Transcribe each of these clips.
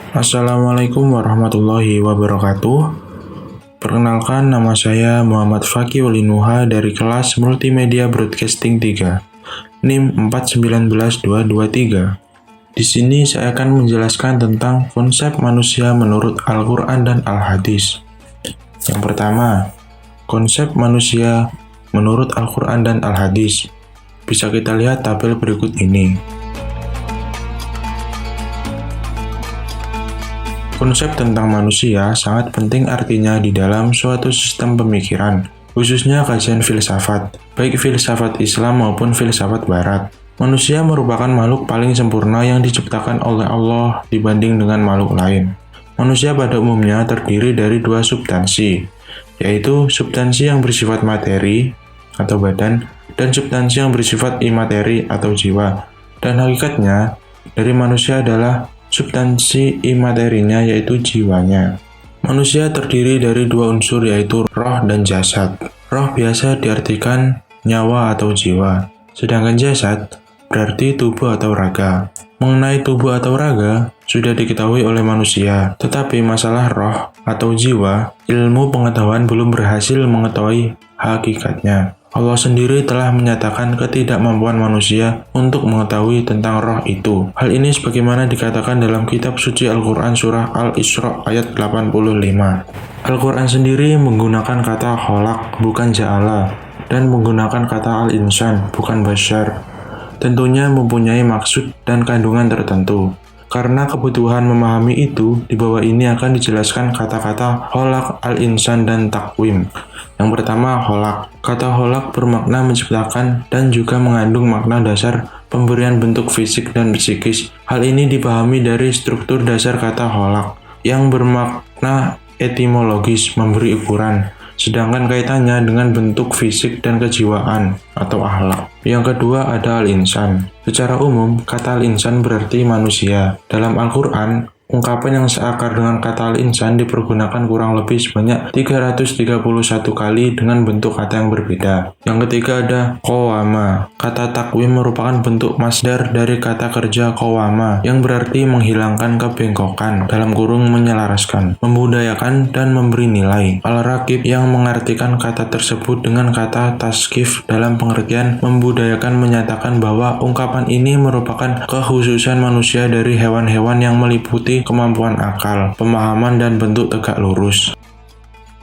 Assalamualaikum warahmatullahi wabarakatuh. Perkenalkan, nama saya Muhammad Fakih Walinuha dari kelas Multimedia Broadcasting 3, NIM 4919223. Di sini saya akan menjelaskan tentang konsep manusia menurut Al-Quran dan Al-Hadis. Yang pertama, konsep manusia menurut Al-Quran dan Al-Hadis. Bisa kita lihat tabel berikut ini. Konsep tentang manusia sangat penting artinya di dalam suatu sistem pemikiran, khususnya kajian filsafat, baik filsafat Islam maupun filsafat Barat. Manusia merupakan makhluk paling sempurna yang diciptakan oleh Allah dibanding dengan makhluk lain. Manusia pada umumnya terdiri dari dua substansi, yaitu substansi yang bersifat materi atau badan, dan substansi yang bersifat imateri atau jiwa. Dan hakikatnya, dari manusia adalah substansi imaterinya, yaitu jiwanya. Manusia terdiri dari dua unsur, yaitu roh dan jasad. Roh biasa diartikan nyawa atau jiwa, sedangkan jasad berarti tubuh atau raga. Mengenai tubuh atau raga sudah diketahui oleh manusia, tetapi masalah roh atau jiwa, ilmu pengetahuan belum berhasil mengetahui hakikatnya. Allah sendiri telah menyatakan ketidakmampuan manusia untuk mengetahui tentang roh itu. Hal ini sebagaimana dikatakan dalam kitab suci Al-Quran surah Al-Isra ayat 85. Al-Quran sendiri menggunakan kata kholak, bukan ja'ala, dan menggunakan kata al-insan, bukan basyar. Tentunya mempunyai maksud dan kandungan tertentu. Karena kebutuhan memahami itu, di bawah ini akan dijelaskan kata-kata kholak, al-insan, dan takwim. Yang pertama, kholak. Kata kholak bermakna menciptakan dan juga mengandung makna dasar pemberian bentuk fisik dan psikis. Hal ini dipahami dari struktur dasar kata kholak, yang bermakna etimologis, memberi ukuran, sedangkan kaitannya dengan bentuk fisik dan kejiwaan atau akhlak. Yang kedua ada al-insan. Secara umum, kata al-insan berarti manusia. Dalam Al-Quran, ungkapan yang seakar dengan kata al-insan dipergunakan kurang lebih sebanyak 331 kali dengan bentuk kata yang berbeda. Yang ketiga ada qawama. Kata takwim merupakan bentuk masdar dari kata kerja qawama, yang berarti menghilangkan kebengkokan, dalam kurung menyelaraskan, membudayakan, dan memberi nilai. Al-Raqib yang mengartikan kata tersebut dengan kata taskif dalam pengertian membudayakan, menyatakan bahwa ungkapan ini merupakan kekhususan manusia dari hewan-hewan yang meliputi kemampuan akal, pemahaman, dan bentuk tegak lurus.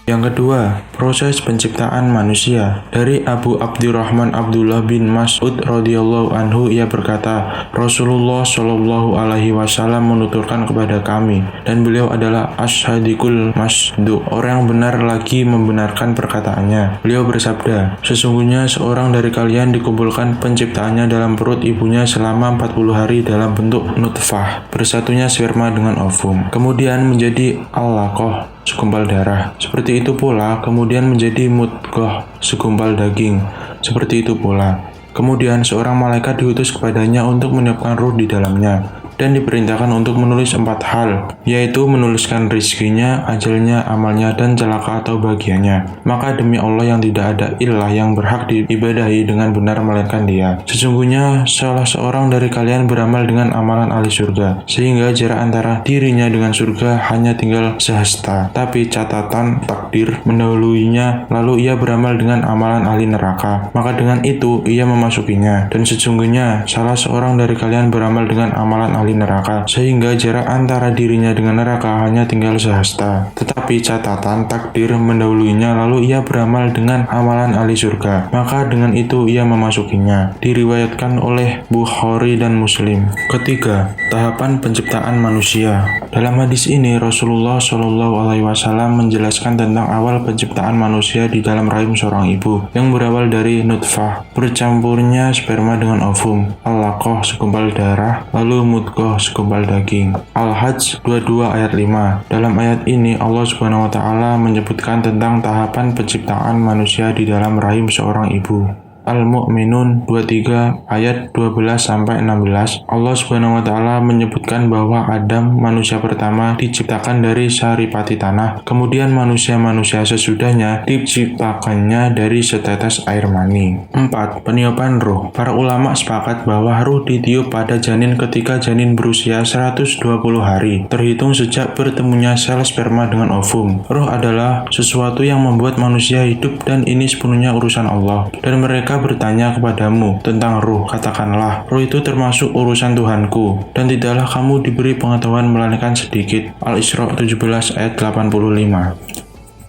Yang kedua, proses penciptaan manusia. Dari Abu Abdurrahman Abdullah bin Mas'ud radhiyallahu anhu, ia berkata, Rasulullah shallallahu alaihi wasallam menuturkan kepada kami, dan beliau adalah asyhadikul masduq, orang yang benar lagi membenarkan perkataannya. Beliau bersabda, sesungguhnya seorang dari kalian dikumpulkan penciptaannya dalam perut ibunya selama 40 hari dalam bentuk nutfah, bersatunya sperma dengan ovum, kemudian menjadi alaqah, segumpal darah. Seperti itu pula, kemudian menjadi mudghah, segumpal daging. Seperti itu pula. Kemudian seorang malaikat diutus kepadanya untuk meniupkan ruh di dalamnya, dan diperintahkan untuk menulis 4 hal, yaitu menuliskan rizkinya, ajalnya, amalnya, dan celaka atau bahagianya. Maka demi Allah yang tidak ada ilah yang berhak diibadahi dengan benar melainkan Dia. Sesungguhnya salah seorang dari kalian beramal dengan amalan ahli surga, sehingga jarak antara dirinya dengan surga hanya tinggal sehasta. Tapi catatan takdir mendahuluinya, lalu ia beramal dengan amalan ahli neraka. Maka dengan itu ia memasukinya. Dan sesungguhnya salah seorang dari kalian beramal dengan amalan ahli neraka, sehingga jarak antara dirinya dengan neraka hanya tinggal sehasta. Tetapi catatan takdir mendahuluinya, lalu ia beramal dengan amalan ahli surga. Maka dengan itu ia memasukinya. Diriwayatkan oleh Bukhari dan Muslim. Ketiga, tahapan penciptaan manusia. Dalam hadis ini Rasulullah Shallallahu alaihi wasallam menjelaskan tentang awal penciptaan manusia di dalam rahim seorang ibu, yang berawal dari nutfah, bercampurnya sperma dengan ovum, alaqah, segumpal darah, lalu mudghah, segumpal daging. Al-Hajj 22 ayat 5. Dalam ayat ini Allah Subhanahu wa taala menyebutkan tentang tahapan penciptaan manusia di dalam rahim seorang ibu. Al-Mu'minun 23 ayat 12-16, Allah Subhanahu wa Ta'ala menyebutkan bahwa Adam, manusia pertama, diciptakan dari saripati tanah, kemudian manusia-manusia sesudahnya diciptakannya dari setetes air mani. 4. Peniupan ruh. Para ulama sepakat bahwa ruh ditiup pada janin ketika janin berusia 120 hari, terhitung sejak bertemunya sel sperma dengan ovum. Ruh adalah sesuatu yang membuat manusia hidup dan ini sepenuhnya urusan Allah. Dan mereka bertanya kepadamu tentang ruh, katakanlah, ruh itu termasuk urusan Tuhanku, dan tidaklah kamu diberi pengetahuan melainkan sedikit. Al-Isra 17 ayat 85.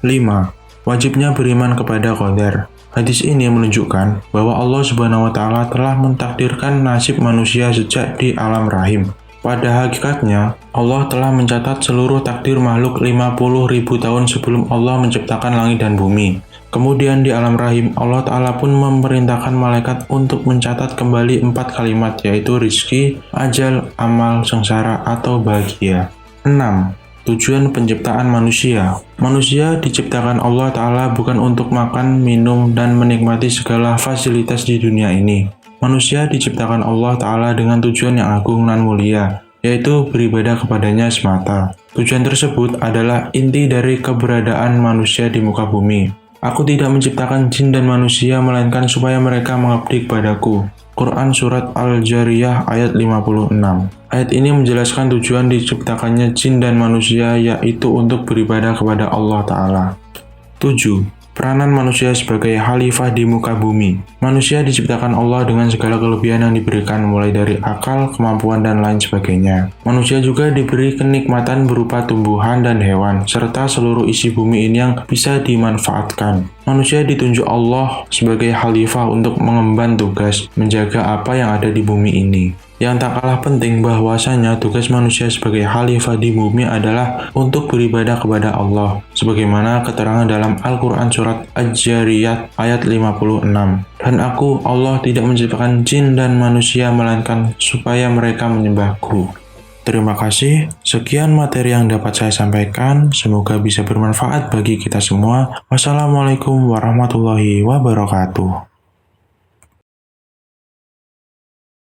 5. Wajibnya beriman kepada qadar. Hadis ini menunjukkan bahwa Allah Subhanahu wa Ta'ala telah mentakdirkan nasib manusia sejak di alam rahim. Pada hakikatnya, Allah telah mencatat seluruh takdir makhluk 50.000 tahun sebelum Allah menciptakan langit dan bumi. Kemudian di alam rahim, Allah Ta'ala pun memerintahkan malaikat untuk mencatat kembali 4 kalimat, yaitu rizki, ajal, amal, sengsara, atau bahagia. 6. Tujuan penciptaan manusia. Manusia diciptakan Allah Ta'ala bukan untuk makan, minum, dan menikmati segala fasilitas di dunia ini. Manusia diciptakan Allah Ta'ala dengan tujuan yang agung dan mulia, yaitu beribadah kepadanya semata. Tujuan tersebut adalah inti dari keberadaan manusia di muka bumi. Aku tidak menciptakan jin dan manusia, melainkan supaya mereka mengabdi kepadaku. Quran Surat Al-Jariyah ayat 56. Ayat ini menjelaskan tujuan diciptakannya jin dan manusia, yaitu untuk beribadah kepada Allah Ta'ala. 7. Peranan manusia sebagai khalifah di muka bumi. Manusia diciptakan Allah dengan segala kelebihan yang diberikan, mulai dari akal, kemampuan, dan lain sebagainya. Manusia juga diberi kenikmatan berupa tumbuhan dan hewan, serta seluruh isi bumi ini yang bisa dimanfaatkan. Manusia ditunjuk Allah sebagai khalifah untuk mengemban tugas menjaga apa yang ada di bumi ini. Yang tak kalah penting bahwasanya tugas manusia sebagai khalifah di bumi adalah untuk beribadah kepada Allah, sebagaimana keterangan dalam Al-Quran Surat Al-Jariyat ayat 56. Dan aku, Allah, tidak menciptakan jin dan manusia melainkan supaya mereka menyembahku. Terima kasih. Sekian materi yang dapat saya sampaikan. Semoga bisa bermanfaat bagi kita semua. Wassalamualaikum warahmatullahi wabarakatuh.